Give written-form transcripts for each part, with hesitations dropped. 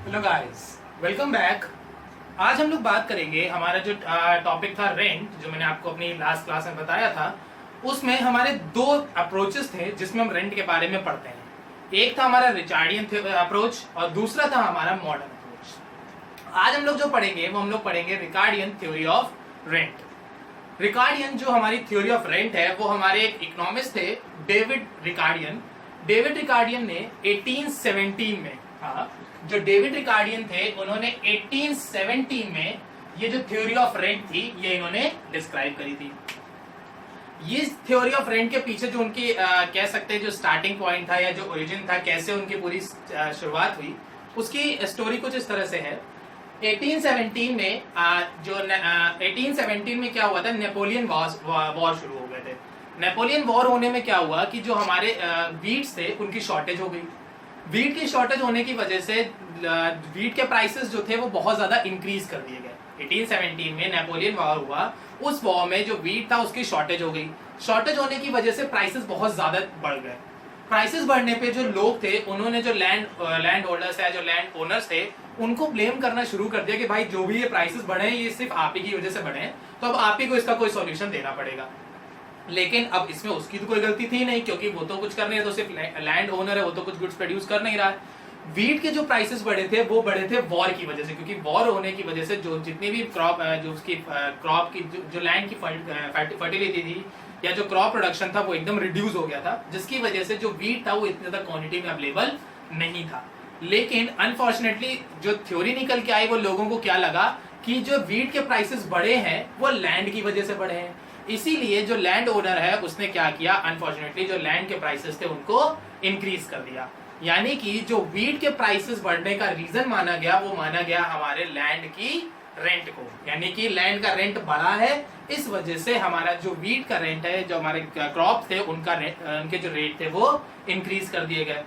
Hello guys, welcome back. आज हम लोग बात करेंगे, हमारा जो टॉपिक था रेंट, जो मैंने आपको अपनी लास्ट क्लास में बताया था, उसमें हमारे दो अप्रोचेस थे जिसमें हम रेंट के बारे में पढ़ते हैं। एक था हमारा रिचार्डियन अप्रोच और दूसरा था हमारा मॉडर्न अप्रोच। आज हम लोग जो पढ़ेंगे वो हम लोग पढ़ेंगे Ricardian theory of rent. Ricardian जो हमारी थ्योरी ऑफ रेंट है वो हमारे एक इकोनॉमिस्ट थे, डेविड रिकार्डियन। डेविड रिकार्डियन ने 1817 में, जो डेविड रिकार्डियन थे उन्होंने 1817 में ये जो थ्योरी ऑफ रेंट थी ये इन्होंने डिस्क्राइब करी थी। ये थ्योरी ऑफ रेंट के पीछे जो उनकी कह सकते हैं जो स्टार्टिंग पॉइंट था या जो ओरिजिन था, कैसे उनकी पूरी शुरुआत हुई, उसकी स्टोरी कुछ इस तरह से है। 1817 में 1817 में क्या हुआ था, नेपोलियन वॉर शुरू हो गए थे। नेपोलियन वॉर होने में क्या हुआ कि जो हमारे वीट्स थे उनकी शॉर्टेज हो गई। वीट की शॉर्टेज होने की वजह से वीट के प्राइसेस जो थे वो बहुत ज्यादा इंक्रीज कर दिए गए। 1817 में नेपोलियन वॉर हुआ, उस वॉर में जो वीट था उसकी शॉर्टेज हो गई। शॉर्टेज होने की वजह से प्राइसेस बहुत ज्यादा बढ़ गए। प्राइसेस बढ़ने पे जो लोग थे उन्होंने जो लैंड होल्डर्स है, जो लैंड ओनर्स थे, उनको ब्लेम करना शुरू कर दिया कि भाई जो भी ये प्राइसेस बढ़े हैं ये सिर्फ आप ही की वजह से बढ़े हैं, तो अब आप ही को इसका कोई सॉल्यूशन देना पड़ेगा। लेकिन अब इसमें उसकी तो कोई गलती थी नहीं, क्योंकि वो तो कुछ कर नहीं है, तो सिर्फ लैंड ओनर है, वो तो कुछ गुड्स प्रोड्यूस कर नहीं रहा है। वीट के जो प्राइसेस बढ़े थे वो बढ़े थे वॉर की वजह से, क्योंकि वॉर होने की वजह से जो जितनी भी क्रॉप जो उसकी क्रॉप की जो लैंड की फर्टिलिटी थी या जो क्रॉप प्रोडक्शन था वो एकदम रिड्यूस हो गया था, जिसकी वजह से जो वीट था वो इतनी ज्यादा क्वांटिटी में अवेलेबल नहीं था। लेकिन अनफॉर्चुनेटली जो थ्योरी निकल के आई वो लोगों को क्या लगा कि जो वीट के प्राइसेस बढ़े हैं वो लैंड की वजह से बढ़े हैं। इसीलिए जो लैंड ओनर है उसने क्या किया, अनफॉर्चुनेटली जो लैंड के प्राइसेस थे उनको इंक्रीज कर दिया। यानी कि जो वीट के प्राइसेस बढ़ने का रीजन माना गया वो माना गया हमारे लैंड की रेंट को, यानी कि लैंड का रेंट बढ़ा है, इस वजह से हमारा जो वीट का रेंट है, जो हमारे क्रॉप थे उनके जो रेट थे वो इंक्रीज कर दिए गए।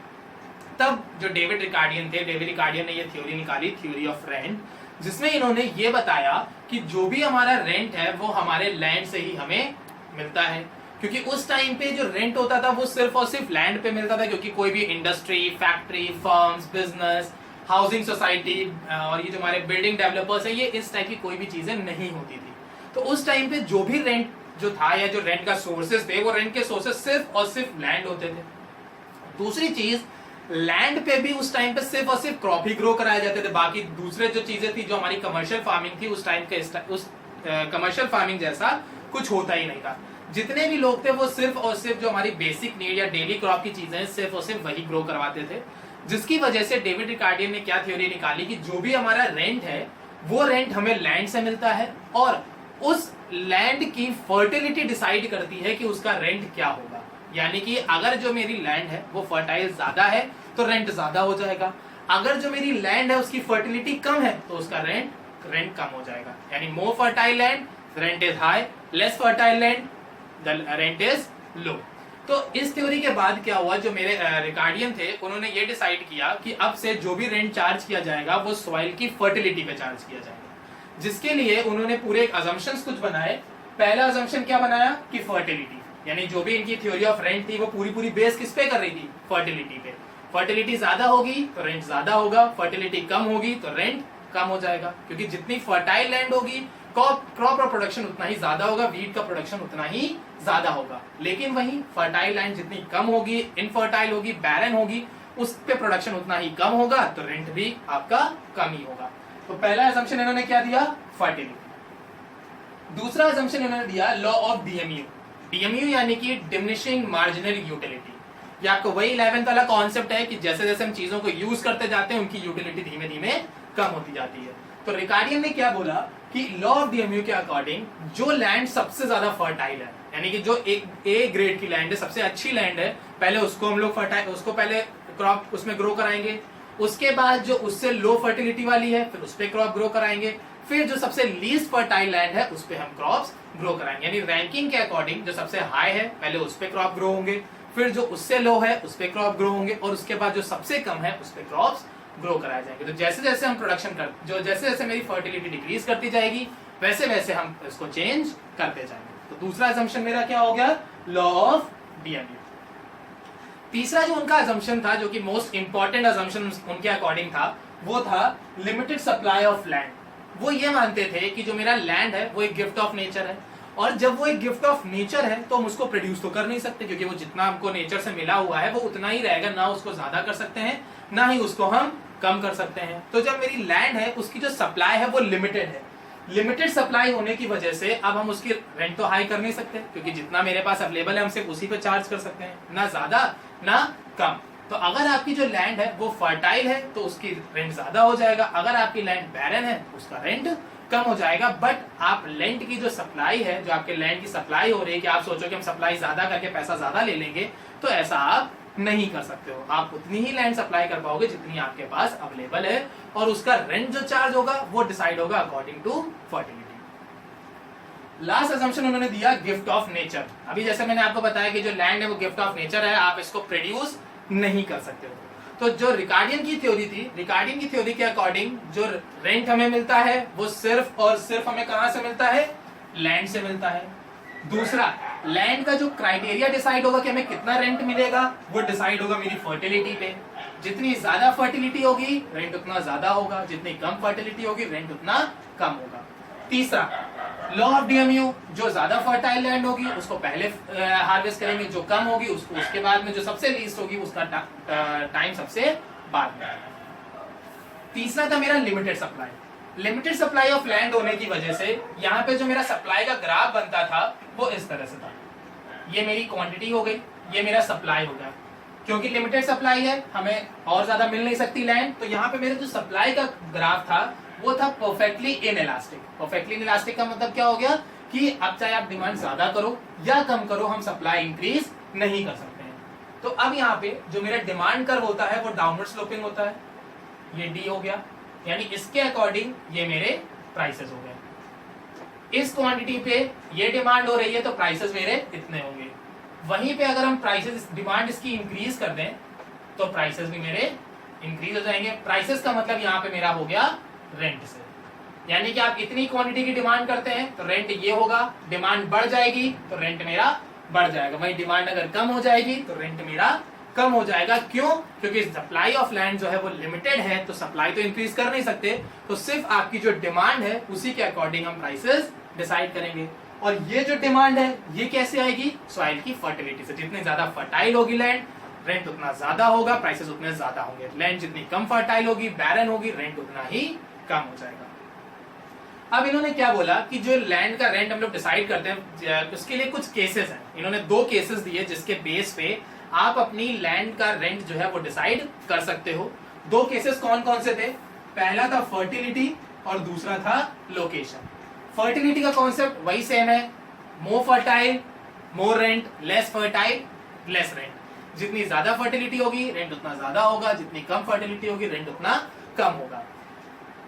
तब जो डेविड रिकार्डियन ने ये थ्योरी निकाली, थ्योरी ऑफ रेंट, जिसमें इन्होंने ये बताया कि जो भी हमारा रेंट है वो हमारे लैंड से ही हमें मिलता है। क्योंकि उस टाइम पे जो रेंट होता था वो सिर्फ और सिर्फ लैंड पे मिलता था, क्योंकि कोई भी industry, factory, firms, business, housing society और ये जो हमारे बिल्डिंग डेवलपर्स है, ये इस टाइप की कोई भी चीजें नहीं होती थी। तो उस टाइम पे जो भी रेंट जो था या जो रेंट का सोर्सेस थे, वो रेंट के सोर्सेस सिर्फ और सिर्फ लैंड होते थे। दूसरी चीज, लैंड पे भी उस टाइम पे सिर्फ और सिर्फ क्रॉप ही ग्रो कराए जाते थे। बाकी दूसरे जो चीजें थी, जो हमारी कमर्शियल फार्मिंग थी उस टाइम के, उस कमर्शियल फार्मिंग जैसा कुछ होता ही नहीं था। जितने भी लोग थे वो सिर्फ और सिर्फ जो हमारी बेसिक नीड या डेली क्रॉप की चीजें सिर्फ और सिर्फ वही ग्रो करवाते थे। जिसकी वजह से डेविड रिकार्डियन ने क्या थ्योरी निकाली कि जो भी हमारा रेंट है वो रेंट हमें लैंड से मिलता है, और उस लैंड की फर्टिलिटी डिसाइड करती है कि उसका रेंट क्या होगा। यानी कि अगर जो मेरी लैंड है वो फर्टाइल ज्यादा है तो रेंट ज्यादा हो जाएगा, अगर जो मेरी लैंड है उसकी फर्टिलिटी कम है तो उसका रेंट कम हो जाएगा। यानी more fertile land rent is high, less fertile land the rent is low. तो इस थ्योरी के बाद क्या हुआ, जो मेरे रिकार्डियन थे उन्होंने ये डिसाइड किया कि अब से जो भी रेंट चार्ज किया जाएगा वो सॉइल की फर्टिलिटी पे चार्ज किया जाएगा। जिसके लिए उन्होंने पूरे अजम्पशंस कुछ बनाए। पहला अजम्पशन क्या बनाया कि फर्टिलिटी, यानी जो भी इनकी थ्योरी ऑफ रेंट थी वो पूरी बेस किस पे कर रही थी, फर्टिलिटी पे। फर्टिलिटी ज्यादा होगी तो रेंट ज्यादा होगा, फर्टिलिटी कम होगी तो रेंट कम हो जाएगा, क्योंकि जितनी फर्टाइल लैंड होगी क्रॉप का प्रोडक्शन उतना ही ज्यादा होगा, वीट का प्रोडक्शन उतना ही ज्यादा होगा। लेकिन वही फर्टाइल लैंड जितनी कम होगी, इनफर्टाइल होगी, बैरन होगी, उस पे प्रोडक्शन उतना ही कम होगा, तो रेंट भी आपका कम ही होगा। तो पहला असम्पशन इन्होंने क्या दिया, फर्टिलिटी। दूसरा असम्पशन इन्होंने दिया लॉ ऑफ डीएमयू। डीएमयू यानी कि डिमिनिशिंग मार्जिनल यूटिलिटी। ये आपको वही 11th वाला कॉन्सेप्ट है कि जैसे जैसे हम चीजों को यूज करते जाते हैं उनकी यूटिलिटी धीमे धीमे कम होती जाती है। तो रिकार्डियन ने क्या बोला कि लॉ ऑफ डीएमयू के अकॉर्डिंग जो लैंड सबसे ज्यादा फर्टाइल है, यानी कि जो ए ग्रेड की लैंड है, सबसे अच्छी लैंड है, पहले उसको हम लोग उसको पहले क्रॉप उसमें ग्रो कराएंगे। उसके बाद जो उससे लो फर्टिलिटी वाली है फिर उस पर क्रॉप ग्रो कराएंगे। फिर जो सबसे लीस्ट फर्टाइल लैंड है उस पर हम क्रॉप्स ग्रो कराएंगे। यानी रैंकिंग के अकॉर्डिंग जो सबसे हाई है पहले उस पर क्रॉप ग्रो होंगे, फिर जो उससे लो है उस पर क्रॉप ग्रो होंगे, और उसके बाद जो सबसे कम है उस पर क्रॉप्स ग्रो कराए जाएंगे। तो जैसे जैसे हम प्रोडक्शन जैसे जैसे मेरी फर्टिलिटी डिक्रीज करती जाएगी वैसे वैसे हम इसको चेंज करते जाएंगे। तो दूसरा असम्पशन मेरा क्या हो गया, लॉ ऑफ डीएमयू। तीसरा जो उनका असम्पशन था, जो कि मोस्ट इंपॉर्टेंट असम्पशन उनके अकॉर्डिंग था, वो था लिमिटेड सप्लाई ऑफ लैंड। वो ये मानते थे कि जो मेरा लैंड है वो एक गिफ्ट ऑफ नेचर है, और जब वो एक गिफ्ट ऑफ नेचर है तो हम उसको प्रोड्यूस तो कर नहीं सकते, क्योंकि वो जितना हमको नेचर से मिला हुआ है वो उतना ही रहेगा, ना उसको ज्यादा कर सकते हैं ना ही उसको हम कम कर सकते हैं। तो जब मेरी लैंड है उसकी जो सप्लाई है वो लिमिटेड है, लिमिटेड सप्लाई होने की वजह से अब हम उसकी रेंट तो हाई कर नहीं सकते, क्योंकि जितना मेरे पास अवेलेबल है हम सिर्फ उसी पे चार्ज कर सकते हैं, ना ज्यादा ना कम। तो अगर आपकी जो लैंड है वो फर्टाइल है तो उसकी रेंट ज्यादा हो जाएगा, अगर आपकी लैंड बैरन है तो उसका रेंट कम हो जाएगा। बट आप लैंड की जो सप्लाई है, जो आपके लैंड की सप्लाई हो रही है, कि आप सोचो कि हम सप्लाई ज्यादा करके पैसा ज्यादा ले लेंगे, तो ऐसा आप नहीं कर सकते हो। आप उतनी ही लैंड सप्लाई कर पाओगे जितनी आपके पास अवेलेबल है, और उसका रेंट जो चार्ज होगा वो डिसाइड होगा according to fertility. Last assumption उन्होंने दिया गिफ्ट ऑफ नेचर। अभी जैसे मैंने आपको बताया कि जो लैंड है वो गिफ्ट ऑफ नेचर है, आप इसको प्रोड्यूस नहीं कर सकते हो। तो जो रिकार्डियन की थ्योरी थी, रिकार्डियन की थ्योरी के अकॉर्डिंग जो रेंट हमें मिलता है वो सिर्फ और सिर्फ हमें कहां से मिलता है, लैंड से मिलता है। दूसरा, लैंड का जो क्राइटेरिया डिसाइड होगा कि हमें कितना रेंट मिलेगा, वो डिसाइड होगा मेरी फर्टिलिटी पे। जितनी ज्यादा फर्टिलिटी होगी रेंट उतना ज्यादा होगा, जितनी कम फर्टिलिटी होगी रेंट उतना कम होगा। तीसरा, लॉ ऑफ डीएमयू, जो ज्यादा फर्टाइल लैंड होगी उसको पहले हार्वेस्ट करेंगे, जो कम होगी उसको उसके बाद में, जो सबसे लीस्ट होगी उसका टाइम सबसे बाद में। तीसरा था मेरा limited supply. Limited supply of land होने की वजह से यहाँ पे जो मेरा सप्लाई का ग्राफ बनता था वो इस तरह से था। ये मेरी क्वांटिटी हो गई, ये मेरा सप्लाई हो गया। क्योंकि लिमिटेड सप्लाई है, हमें और ज्यादा मिल नहीं सकती लैंड, तो यहाँ पे मेरा जो सप्लाई का ग्राफ था वो था परफेक्टली इनइलास्टिक। परफेक्टली इनइलास्टिक का मतलब क्या हो गया कि अब चाहे आप डिमांड ज्यादा करो या कम करो, हम सप्लाई इंक्रीज नहीं कर सकते हैं। तो अब यहाँ पे जो मेरा डिमांड कर्व होता है वो डाउनवर्ड स्लोपिंग होता है, ये डी हो गया, यानी इसके अकॉर्डिंग ये मेरे प्राइसेस हो गए। इस क्वांटिटी पे ये डिमांड हो रही है तो प्राइसेस मेरे इतने होंगे। वहीं पे अगर हम प्राइसेस, डिमांड इसकी इंक्रीज कर दें तो प्राइसेस भी मेरे इंक्रीज हो जाएंगे। प्राइसेस का मतलब यहाँ पे मेरा हो गया रेंट से, यानी कि आप इतनी क्वांटिटी की डिमांड करते हैं तो रेंट ये होगा, डिमांड बढ़ जाएगी तो रेंट मेरा बढ़ जाएगा, वही डिमांड अगर कम हो जाएगी तो रेंट मेरा कम हो जाएगा। क्यों? क्योंकि सप्लाई ऑफ लैंड जो है वो लिमिटेड है, तो सप्लाई तो इंक्रीज कर नहीं सकते, तो सिर्फ आपकी जो डिमांड है उसी के अकॉर्डिंग हम प्राइसेस डिसाइड करेंगे। और ये जो डिमांड है ये कैसे आएगी, सॉइल की फर्टिलिटी से। जितनी ज्यादा फर्टाइल होगी लैंड, रेंट उतना ज्यादा होगा, प्राइसेस उतने ज्यादा होंगे। लैंड जितनी कम फर्टाइल होगी, बैरन होगी, रेंट उतना ही कम हो जाएगा। अब इन्होंने क्या बोला कि जो लैंड का रेंट हम लोग डिसाइड करते हैं उसके लिए कुछ केसेस हैं। इन्होंने 2 केसेस दिए जिसके बेस पे आप अपनी लैंड का रेंट जो है वो डिसाइड कर सकते हो। 2 केसेस कौन कौन से थे? पहला था फर्टिलिटी और दूसरा था लोकेशन। फर्टिलिटी का कॉन्सेप्ट वही सेम है, more fertile more rent, less fertile less rent. जितनी ज्यादा फर्टिलिटी होगी रेंट उतना ज्यादा होगा, जितनी कम फर्टिलिटी होगी रेंट उतना कम होगा।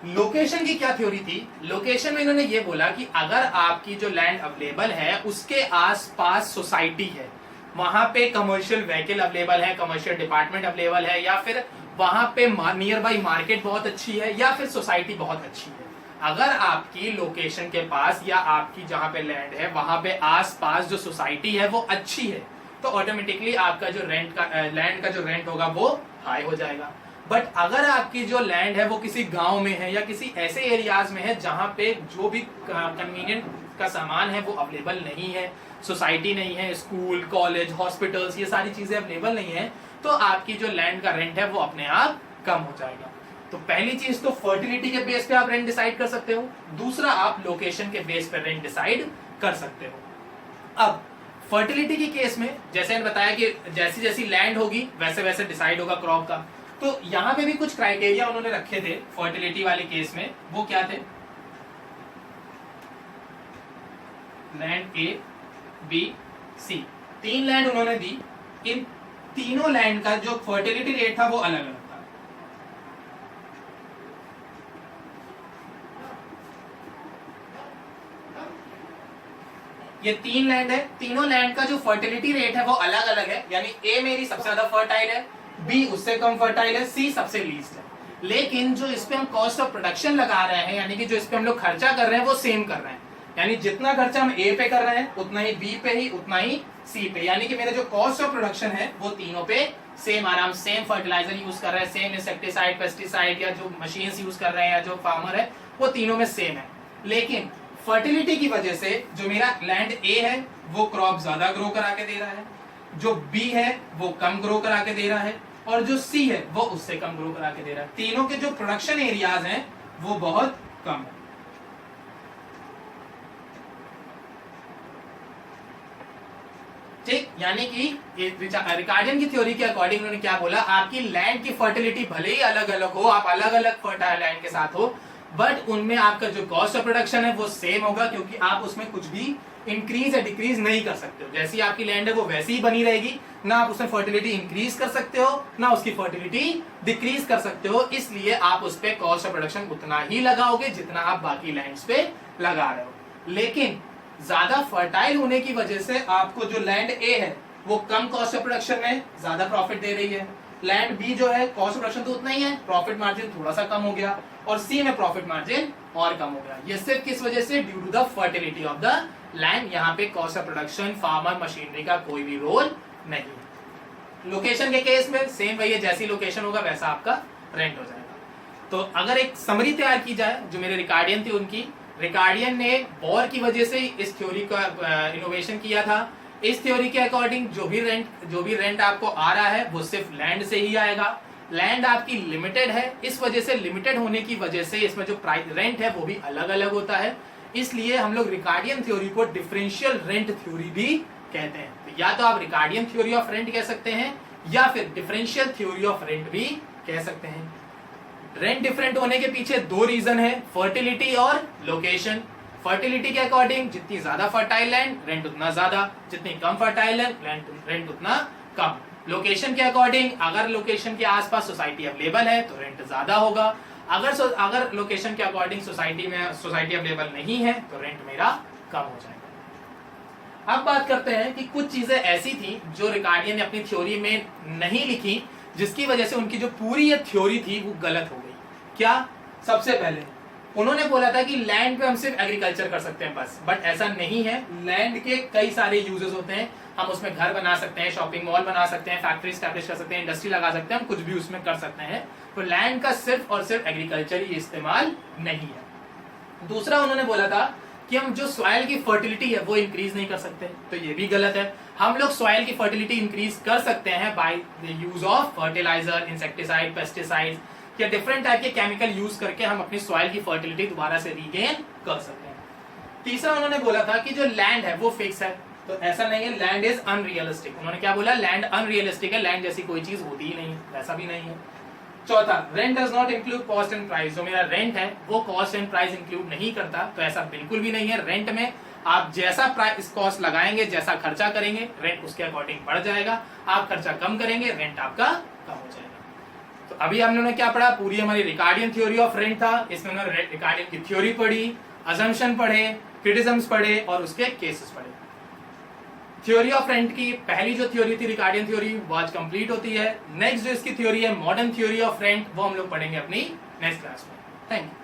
लोकेशन की क्या थ्योरी थी? लोकेशन में इन्होंने ये बोला कि अगर आपकी जो लैंड अवेलेबल है उसके आसपास सोसाइटी है, वहां पे कमर्शियल व्हीकल अवेलेबल है, कमर्शियल डिपार्टमेंट अवेलेबल है, या फिर वहां पे नियर बाई मार्केट बहुत अच्छी है, या फिर सोसाइटी बहुत अच्छी है, अगर आपकी लोकेशन के पास या आपकी जहां पे लैंड है वहां पे आसपास जो सोसाइटी है वो अच्छी है, तो ऑटोमेटिकली आपका जो लैंड का जो रेंट होगा वो हाई हो जाएगा। बट अगर आपकी जो लैंड है वो किसी गांव में है या किसी ऐसे एरियाज में है जहां पे जो भी कन्वीनियंट का सामान है वो अवेलेबल नहीं है, सोसाइटी नहीं है, स्कूल कॉलेज हॉस्पिटल्स ये सारी चीजें अवेलेबल नहीं है, तो आपकी जो लैंड का रेंट है वो अपने आप कम हो जाएगा। तो पहली चीज तो फर्टिलिटी के बेस पे आप रेंट डिसाइड कर सकते हो, दूसरा आप लोकेशन के बेस पे रेंट डिसाइड कर सकते हो। अब फर्टिलिटी के केस में जैसे मैंने बताया कि जैसी जैसी लैंड होगी वैसे वैसे डिसाइड होगा क्रॉप का, तो यहां पे भी कुछ क्राइटेरिया उन्होंने रखे थे फर्टिलिटी वाले केस में। वो क्या थे? Land A B C, 3 land उन्होंने दी। इन तीनों लैंड का जो फर्टिलिटी रेट था वो अलग अलग था। ये 3 लैंड है, तीनों लैंड का जो फर्टिलिटी रेट है वो अलग अलग है, यानी ए मेरी सबसे ज्यादा फर्टाइल है, बी उससे कम फर्टाइल है, सी सबसे लीस्ट है। लेकिन जो इस पे हम कॉस्ट ऑफ प्रोडक्शन लगा रहे हैं, यानी कि जो इस पे हम लोग खर्चा कर रहे हैं वो सेम कर रहे हैं। यानी जितना खर्चा हम ए पे कर रहे हैं उतना ही बी पे ही, उतना ही सी पे, यानी कि मेरे जो कॉस्ट ऑफ प्रोडक्शन है वो तीनों पे सेम आ रहा है। हम सेम फर्टिलाइजर यूज कर रहे हैं, सेम इंसेक्टिसाइड, पेस्टिसाइड या जो मशीन्स यूज कर रहे हैं या जो फार्मर है वो तीनों में सेम है। लेकिन फर्टिलिटी की वजह से जो मेरा लैंड ए है वो क्रॉप ज्यादा ग्रो करा के दे रहा है, जो बी है वो कम ग्रो करा के दे रहा है, और जो सी है वो उससे कम ग्रो करा के दे रहा है। तीनों के जो प्रोडक्शन एरियाज हैं वो बहुत कम है। ठीक, यानी कि रिकार्डियन की थ्योरी के अकॉर्डिंग उन्होंने क्या बोला, आपकी लैंड की फर्टिलिटी भले ही अलग अलग हो, आप अलग अलग फर्टाइल लैंड के साथ हो, बट उनमें आपका जो कॉस्ट ऑफ प्रोडक्शन है वो सेम होगा, क्योंकि आप उसमें कुछ भी इंक्रीज या डिक्रीज नहीं कर सकते हो। जैसी आपकी लैंड है वो वैसी ही बनी रहेगी, ना आप उसमें फर्टिलिटी इंक्रीज कर सकते हो ना उसकी फर्टिलिटी डिक्रीज कर सकते हो। इसलिए आप उस पर कॉस्ट ऑफ प्रोडक्शन उतना ही लगाओगे जितना आप बाकी लैंड्स पे लगा रहे हो। लेकिन ज्यादा फर्टाइल होने की वजह से आपको जो लैंड ए है वो कम कॉस्ट ऑफ प्रोडक्शन में ज्यादा प्रॉफिट दे रही है, लैंड बी जो है कॉस्ट ऑफ प्रोडक्शन तो उतना ही है, प्रॉफिट मार्जिन थोड़ा सा कम हो गया, और सी में प्रॉफिट मार्जिन और कम हो गया। ये सिर्फ किस वजह से, due to the fertility of the land. यहाँ पे cost of production, farmer, machinery का कोई भी रोल नहीं। लोकेशन के केस में सेम वही है, जैसी लोकेशन होगा वैसा आपका रेंट हो जाएगा। तो अगर एक समरी तैयार की जाए, जो मेरे रिकार्डियन थी उनकी, रिकार्डियन ने वॉर की वजह से इस थ्योरी का इनोवेशन किया था। इस थ्योरी के अकॉर्डिंग जो भी रेंट आपको आ रहा है वो सिर्फ लैंड से ही आएगा। लैंड आपकी लिमिटेड है, इस वजह से, लिमिटेड होने की वजह से इसमें जो प्राइस रेंट है वो भी अलग अलग होता है। इसलिए हम लोग रिकार्डियन थ्योरी को डिफरेंशियल रेंट थ्योरी भी कहते हैं। तो या तो आप रिकार्डियन थ्योरी ऑफ रेंट कह सकते हैं या फिर डिफरेंशियल थ्योरी ऑफ रेंट भी कह सकते हैं। रेंट डिफरेंट होने के पीछे दो रीजन है, फर्टिलिटी और लोकेशन। फर्टिलिटी के अकॉर्डिंग जितनी ज्यादा फर्टाइल लैंड, रेंट उतना ज्यादा, जितनी कम फर्टाइल लैंड, रेंट उतना कम। लोकेशन के अकॉर्डिंग, अगर लोकेशन के आसपास सोसाइटी अवेलेबल है तो रेंट ज्यादा होगा, अगर लोकेशन के अकॉर्डिंग सोसाइटी अवेलेबल नहीं है तो रेंट मेरा कम हो जाएगा। अब बात करते हैं कि कुछ चीजें ऐसी थी जो रिकार्डियन ने अपनी थ्योरी में नहीं लिखी, जिसकी वजह से उनकी जो पूरी ये थ्योरी थी वो गलत हो गई। क्या? सबसे पहले उन्होंने बोला था कि लैंड पे हम सिर्फ एग्रीकल्चर कर सकते हैं बस, बट ऐसा नहीं है। लैंड के कई सारे यूजेस होते हैं, हम उसमें घर बना सकते हैं, शॉपिंग मॉल बना सकते हैं, फैक्ट्री स्टैब्लिश कर सकते हैं, इंडस्ट्री लगा सकते हैं, हम कुछ भी उसमें कर सकते हैं। तो लैंड का सिर्फ और सिर्फ एग्रीकल्चर ही इस्तेमाल नहीं है। दूसरा उन्होंने बोला था कि हम जो सॉइल की फर्टिलिटी है वो इंक्रीज नहीं कर सकते, तो ये भी गलत है। हम लोग सॉइल की फर्टिलिटी इंक्रीज कर सकते हैं by the use of fertilizer, insecticide, pesticide या डिफरेंट टाइप के केमिकल यूज करके हम अपनी सॉइल की फर्टिलिटी दोबारा से रीगेन कर सकते हैं। तीसरा उन्होंने बोला था कि जो लैंड है वो फिक्स है, तो ऐसा नहीं है, लैंड इज अनरियलिस्टिक। उन्होंने क्या बोला? लैंड अनरियलिस्टिक है, लैंड जैसी कोई चीज होती ही नहीं, वैसा भी नहीं है। चौथा, rent does not include cost and price. जो मेरा रेंट है वो कॉस्ट एंड प्राइस इंक्लूड नहीं करता, तो ऐसा बिल्कुल भी नहीं है। रेंट में आप जैसा प्राइस कॉस्ट लगाएंगे, जैसा खर्चा करेंगे, रेंट उसके अकॉर्डिंग बढ़ जाएगा। आप खर्चा कम करेंगे, रेंट आपका कम हो जाएगा। तो अभी हमने क्या पढ़ा? पूरी हमारी रिकार्डियन थ्योरी ऑफ रेंट था, इसमें हमने रिकार्डियन की थ्योरी पढ़ी, अजम्पशन पढ़े, क्रिटिसिज्म्स पढ़े और उसके केसेस पढ़े। थ्योरी ऑफ रेंट की पहली जो थ्योरी थी रिकार्डियन थ्योरी वो आज कंप्लीट होती है। नेक्स्ट जो इसकी थ्योरी है मॉडर्न थ्योरी ऑफ रेंट, वो हम लोग पढ़ेंगे अपनी नेक्स्ट क्लास में। Thank you.